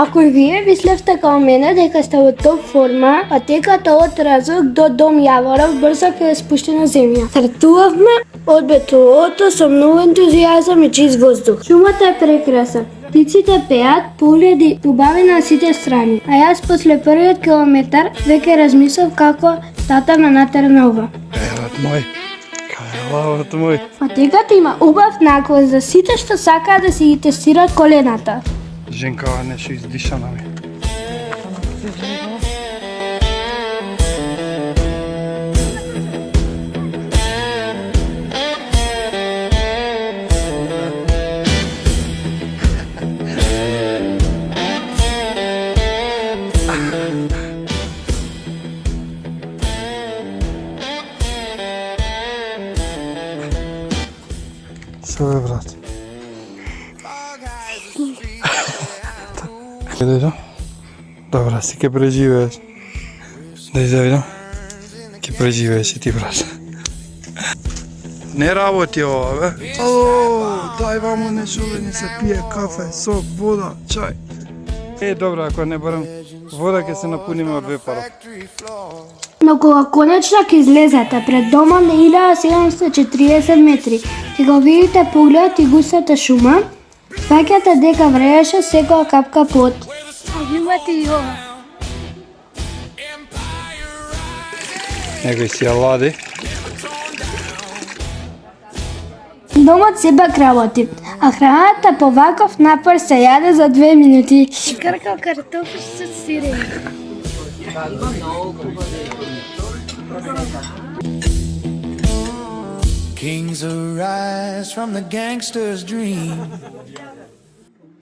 Ако и вие мислевте као мене дека сте во топ форма, патеката од Разок до Дом Јаворов брзо ќе спушти на земја. Стартувавме од БТО-то со многу ентузијазам и чист воздух. Шумата е прекрасна. Птиците пеат, погледи убави на сите страни. А јас после првиот километар веќе размислав како тата ме натерна ова. Лавот мој. Лавот мој. Патеката има убав наклон за сите што сакаат да си ги тестираат колената. Женкава нешто издишана ми. Севе, брат. Видиш? Добра, си ке преживееш. Да видам. Ке преживееш и ти, брат. Не работи ова, бе. Дај ваму нешто да ни се пие кафе, сок, вода, чај. Добра, ако не барам вода, ќе се напуниме од вепаров. Но кога конечно ќе излезете пред дома на 1740 метри, ќе го видите погледот и густата шума, фаќате дека врееше секоја капка пот. А имате и ова. Некој си ја лади. Домот сепак работи, а храната по ваков напор се јаде за 2 минути. Шкркал картофи со сирење. Kings arise from the gangster's dream.